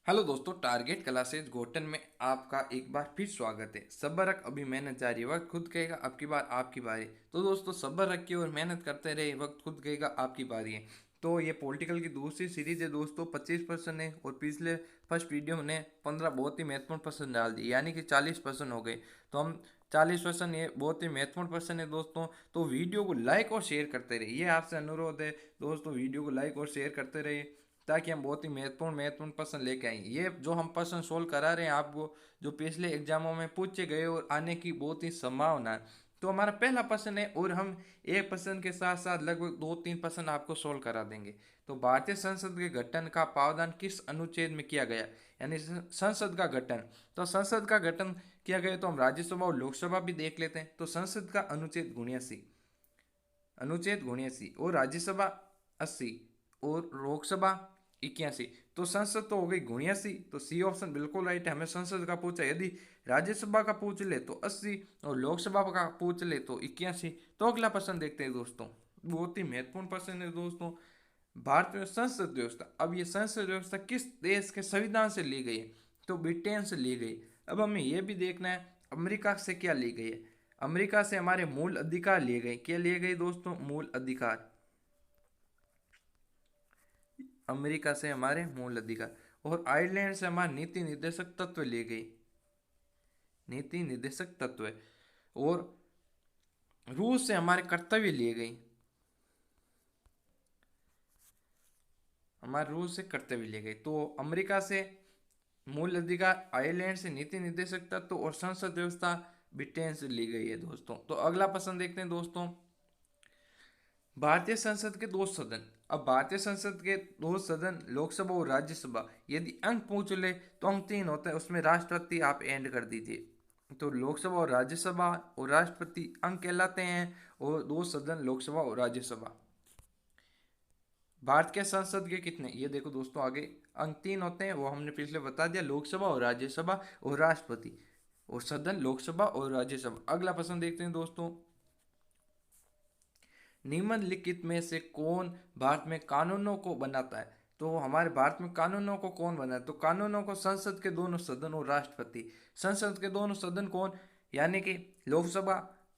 Hello दोस्तों, target classes Gotan में आपका एक बार फिर स्वागत है। सब्र रख, अभी मेहनत जारी, वक्त खुद कहेगा अब की बार आपकी बारी। तो दोस्तों सब्र रखिए और मेहनत करते रहे, वक्त खुद कहेगा आपकी बारी है। तो ये पॉलिटिकल की दूसरी सीरीज है दोस्तों। 25% है और पिछले फर्स्ट वीडियो ने 15 बहुत ही महत्वपूर्ण प्रश्न डाल दिए, यानी कि 40% हो गए। तो हम 40%, ये बहुत ही महत्वपूर्ण प्रश्न है दोस्तों। तो वीडियो को लाइक और शेयर करते रहिए, ये आपसे अनुरोध है दोस्तों। वीडियो को लाइक और शेयर करते रहिए ताकि हम बहुत ही महत्वपूर्ण महत्वपूर्ण प्रश्न लेके आए। ये जो हम प्रश्न सोल्व करा रहे हैं आपको, जो पिछले एग्जामों में पूछे गए और आने की बहुत ही संभावना है। तो हमारा पहला प्रश्न है और हम एक प्रश्न के साथ साथ लगभग 2-3 प्रश्न आपको सोल्व करा देंगे। तो भारतीय संसद के गठन का प्रावधान किस अनुच्छेद में किया गया, यानी संसद का गठन। तो संसद का गठन किया गया, तो हम राज्यसभा और लोकसभा भी देख लेते हैं। तो संसद का अनुच्छेद 79, अनुच्छेद 79, और राज्यसभा 80 और लोकसभा 81। तो संसद तो हो गई 79, तो सी ऑप्शन बिल्कुल राइट है। हमें संसद का पूछा, यदि राज्यसभा का पूछ ले तो 80 और लोकसभा का पूछ ले तो 81। तो अगला प्रश्न देखते हैं दोस्तों, बहुत ही महत्वपूर्ण प्रश्न है दोस्तों। भारत में संसद व्यवस्था, अब ये संसद व्यवस्था किस देश के संविधान से ली गई है। तो ब्रिटेन से ली गई। अब हमें यह भी देखना है अमेरिका से क्या ली गई है। अमेरिका से हमारे मूल अधिकार लिए गए। क्या लिए गए दोस्तों? मूल अधिकार। अमेरिका से हमारे मूल अधिकार। और आयरलैंड से हमारे नीति निर्देशक तत्व लिए गए, नीति निर्देशक तत्व। और रूस से हमारे कर्तव्य लिए गए, हमारे रूस से कर्तव्य लिए गए। तो अमेरिका से मूल अधिकार, आयरलैंड से नीति निर्देशक तत्व और संसद व्यवस्था ब्रिटेन से ली गई है दोस्तों। तो अगला प्रश्न देखते हैं दोस्तों, भारतीय संसद के दो सदन। अब भारतीय संसद के दो सदन, लोकसभा और राज्यसभा, यदि अंक पूछ ले तो अंक 3 होता है, उसमें राष्ट्रपति आप एंड कर दीजिए। तो लोकसभा और राज्यसभा और राष्ट्रपति अंक कहलाते हैं, और दो सदन लोकसभा और राज्यसभा। भारत के संसद के कितने, ये देखो दोस्तों, आगे अंक 3 होते हैं, वो हमने पिछले बता दिया, लोकसभा और राज्यसभा और राष्ट्रपति और सदन लोकसभा और राज्यसभा। अगला प्रश्न देखते हैं दोस्तों, निम्नलिखित में से कौन भारत में कानूनों को बनाता है। तो हमारे भारत में कानूनों को कौन बनाता है? तो कानूनों को संसद के दोनों सदन और राष्ट्रपति। संसद के दोनों सदन कौन, यानी कि लोकसभा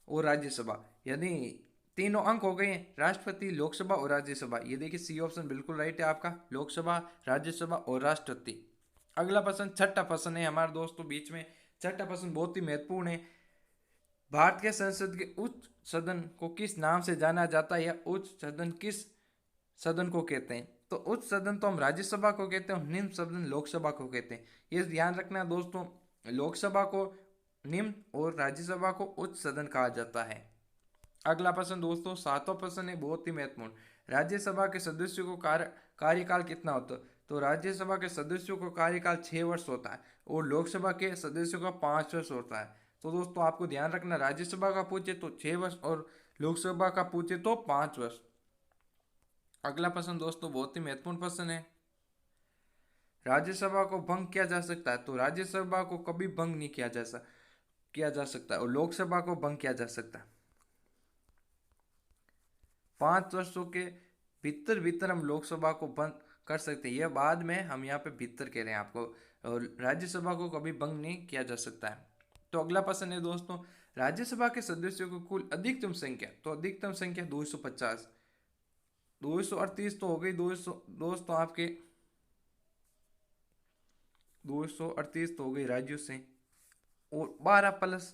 और राज्यसभा। यदि तीनों अंक हो गए, राष्ट्रपति, लोकसभा और राज्यसभा। ये देखिए सी ऑप्शन बिल्कुल राइट है आपका, लोकसभा, राज्यसभा और राष्ट्रपति। अगला प्रश्न, छठा प्रश्न है हमारे दोस्तों बीच में। छठा प्रश्न बहुत ही महत्वपूर्ण है। भारत के संसद के उच्च सदन को किस नाम से जाना जाता है, या उच्च सदन किस सदन को कहते हैं। तो उच्च सदन तो हम राज्यसभा को कहते हैं और निम्न सदन लोकसभा को कहते हैं। ये ध्यान रखना दोस्तों, लोकसभा को निम्न और राज्यसभा को उच्च सदन कहा जाता है। अगला प्रश्न दोस्तों, सातवां प्रश्न है बहुत ही महत्वपूर्ण। राज्यसभा के सदस्यों को कार्यकाल कितना होता है। तो राज्यसभा के सदस्यों को कार्यकाल 6 वर्ष होता है और लोकसभा के सदस्यों का 5 वर्ष होता है। तो दोस्तों आपको ध्यान रखना, राज्यसभा का पूछे तो 6 वर्ष और लोकसभा का पूछे तो 5 वर्ष। अगला प्रश्न दोस्तों बहुत ही महत्वपूर्ण प्रश्न है, राज्यसभा को भंग किया जा सकता है। तो राज्यसभा को कभी भंग नहीं किया जा सकता है, और लोकसभा को भंग किया जा सकता है। 5 वर्षों के भीतर भीतर हम लोकसभा को बंद कर सकते हैं, यह बाद में हम यहाँ पे भीतर कह रहे हैं आपको। और राज्यसभा को कभी भंग नहीं किया जा सकता है। तो अगला प्रश्न है दोस्तों, राज्यसभा के सदस्यों की कुल अधिकतम संख्या। तो अधिकतम संख्या 250, 238 तो हो गई, 200 दोस्तों आपके 238 तो हो गई राज्यों से, और 12 प्लस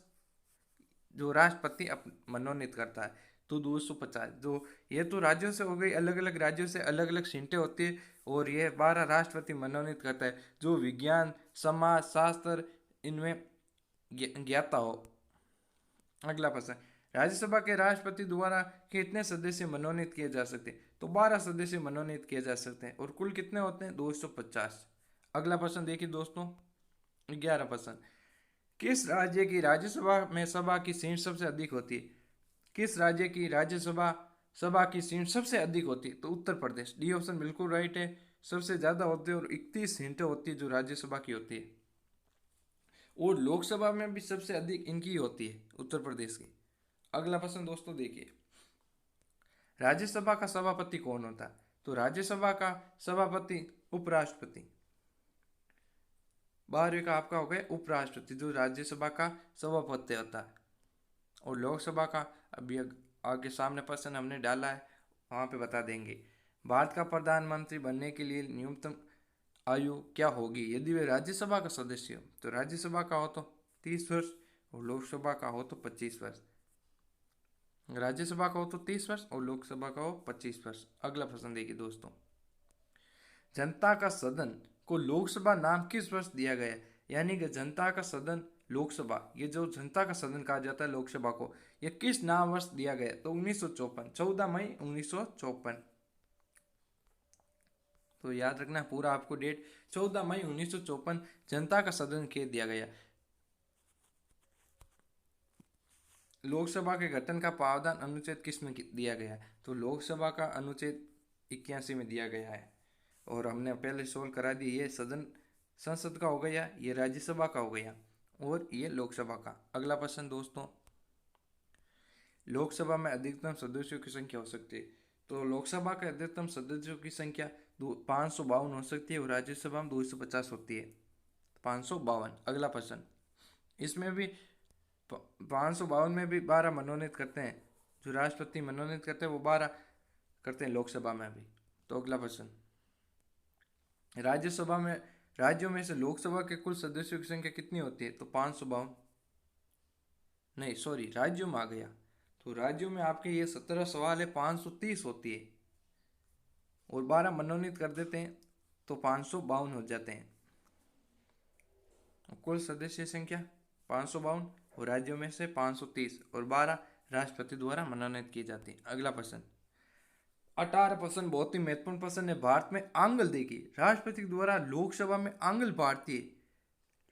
जो राष्ट्रपति मनोनीत करता है, तो 250। जो ये तो राज्यों से हो गई, अलग अलग राज्यों से अलग अलग सीटें होती है, और ये 12 राष्ट्रपति मनोनीत करता है जो विज्ञान, समाज शास्त्र इनमें ज्ञाता हो। अगला प्रश्न, राज्यसभा के राष्ट्रपति द्वारा कितने सदस्य मनोनीत किए जा सकते हैं। तो 12 सदस्य मनोनीत किए जा सकते हैं, और कुल कितने होते हैं? 250। अगला प्रश्न देखिए दोस्तों, 11 प्रश्न, किस राज्य की राज्यसभा में सभा की सीट सबसे अधिक होती है। किस राज्य की राज्यसभा सभा की सीट सबसे अधिक होती है। तो उत्तर प्रदेश, डी ऑप्शन बिल्कुल राइट है। सबसे ज्यादा होती है और 31 सीटें होती है जो राज्यसभा की होती है, और लोकसभा में भी सबसे अधिक इनकी होती है, उत्तर प्रदेश की। अगला प्रश्न दोस्तों देखिए, राज्यसभा का सभापति कौन होता है। तो राज्यसभा का सभापति उपराष्ट्रपति, 12वें का आपका हो गया उपराष्ट्रपति, जो राज्यसभा का सभापति होता है। और लोकसभा का अभी आगे सामने प्रश्न हमने डाला है, वहाँ पे बता देंगे। भारत का प्रधानमंत्री बनने के लिए न्यूनतम आयु क्या होगी यदि वे राज्यसभा का सदस्य हो? तो राज्यसभा का हो तो 30 वर्ष और लोकसभा का हो तो 25 वर्ष। राज्यसभा का हो तो 30 वर्ष और लोकसभा का हो 25 वर्ष। अगला प्रश्न देखिए दोस्तों, जनता का सदन को लोकसभा नाम किस वर्ष दिया गया? यानी कि जनता का सदन लोकसभा, ये जो जनता का सदन कहा जाता है लोकसभा को, ये किस नाम वर्ष दिया गया? तो 1954, 14 मई 1954। तो याद रखना पूरा आपको डेट, 14 मई 1954 जनता का सदन के दिया गया। लोकसभा के गठन का प्रावधान अनुच्छेद किस में दिया गया है? तो लोकसभा का अनुच्छेद 81 में दिया गया है। और हमने पहले सोल्व करा दी, ये सदन संसद का हो गया, ये राज्यसभा का हो गया और ये लोकसभा का। अगला प्रश्न दोस्तों, लोकसभा में अधिकतम सदस्यों की संख्या हो सकती है? तो लोकसभा के अधिकतम सदस्यों की संख्या 552 हो सकती है और राज्यसभा में 250 होती है, 552। अगला प्रश्न, इसमें भी 552 में भी 12 मनोनीत करते हैं, जो राष्ट्रपति मनोनीत करते हैं वो 12 करते हैं लोकसभा में भी। तो अगला प्रश्न, राज्यसभा में राज्यों में से लोकसभा के कुल सदस्यों की संख्या कितनी होती है? तो 552, नहीं सॉरी राज्यों में आ गया। तो राज्यों में आपके ये 17 सवाल है, 530 होती है और 12 मनोनीत कर देते हैं तो 552 हो जाते हैं। कुल सदस्य संख्या 552 और राज्यों में से 530 और 12 राष्ट्रपति द्वारा मनोनीत की जाती है। अगला प्रश्न, 18 प्रश्न बहुत ही महत्वपूर्ण प्रश्न है। भारत में आंगल देखिए, राष्ट्रपति द्वारा लोकसभा में आंगल भारतीय,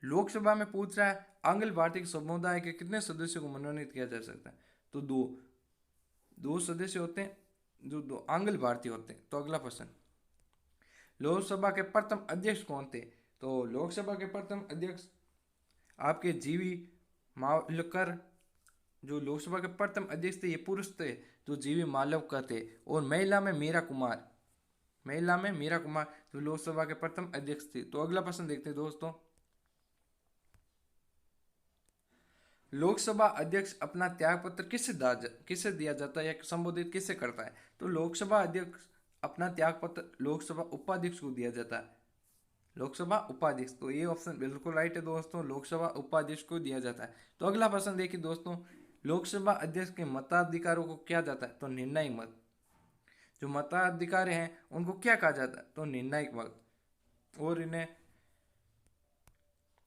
लोकसभा में पूछ रहा है आंगल भारतीय समुदाय के कितने सदस्यों को मनोनीत किया जा सकता है? तो दो सदस्य होते हैं जो दो आंगल भारतीय होते हैं। तो अगला प्रश्न, लोकसभा के प्रथम अध्यक्ष कौन थे? तो लोकसभा के प्रथम अध्यक्ष आपके जीवी मावलकर, जो लोकसभा के प्रथम अध्यक्ष थे ये पुरुष थे, जो जीवी मालवकर थे। और महिला में मीरा कुमार, महिला में मीरा कुमार जो लोकसभा के प्रथम अध्यक्ष थे। तो अगला प्रश्न देखते हैं दोस्तों, लोकसभा अध्यक्ष अपना त्याग पत्र किससे दिया जाता है या संबोधित किससे करता है? तो लोकसभा अध्यक्ष अपना त्याग पत्र लोकसभा उपाध्यक्ष को दिया जाता है, लोकसभा उपाध्यक्ष। तो ये ऑप्शन बिल्कुल राइट है दोस्तों, लोकसभा उपाध्यक्ष को दिया जाता है। तो अगला प्रश्न देखिए दोस्तों, लोकसभा अध्यक्ष के मताधिकारों को क्या जाता है? तो निर्णायक मत। जो मताधिकार हैं उनको क्या कहा जाता है? तो निर्णायक मत। और इन्हें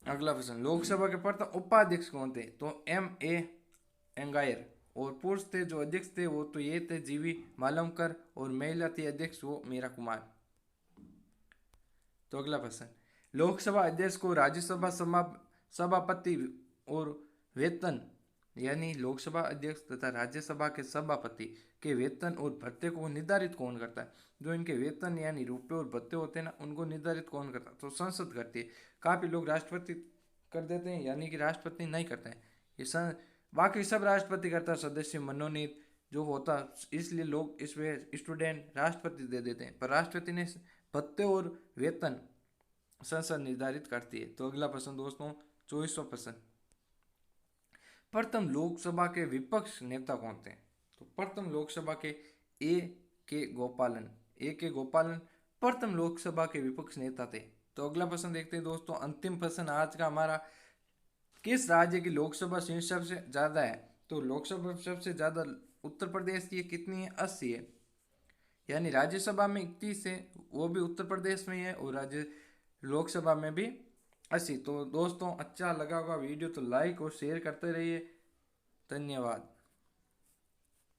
अगला प्रश्न, लोकसभा के प्रथम उपाध्यक्ष कौन थे? तो M.A. एंगायर। और पुरुष थे जो अध्यक्ष थे वो तो ये थे जीवी मालवकर और महिला थी अध्यक्ष वो मीरा कुमार। तो अगला प्रश्न, लोकसभा अध्यक्ष को राज्यसभा सभापति और वेतन, यानी लोकसभा अध्यक्ष तथा राज्यसभा के सभापति के वेतन और भत्ते को निर्धारित कौन करता है? जो इनके वेतन यानी रुपये और भत्ते होते हैं ना, उनको निर्धारित कौन करता है? तो संसद करती है। काफी लोग राष्ट्रपति कर देते हैं, यानी कि राष्ट्रपति नहीं करते हैं, ये बाकी सब राष्ट्रपति करता है, सदस्य मनोनीत जो होता, इसलिए लोग इसमें स्टूडेंट राष्ट्रपति दे देते हैं, पर राष्ट्रपति ने भत्ते और वेतन संसद निर्धारित करती है। तो अगला प्रश्न दोस्तों, 24वां प्रश्न, प्रथम लोकसभा के विपक्ष नेता कौन थे? तो प्रथम लोकसभा के के गोपालन प्रथम लोकसभा के विपक्ष नेता थे। तो अगला प्रश्न देखते हैं दोस्तों, अंतिम प्रश्न आज का हमारा, किस राज्य की लोकसभा सीट सबसे ज्यादा है? तो लोकसभा सबसे ज्यादा उत्तर प्रदेश की कितनी है? 80 है, यानी राज्यसभा में 31 है, वो भी उत्तर प्रदेश में है, और राज्य लोकसभा में भी 80। तो दोस्तों अच्छा लगा होगा वीडियो तो लाइक और शेयर करते रहिए। धन्यवाद।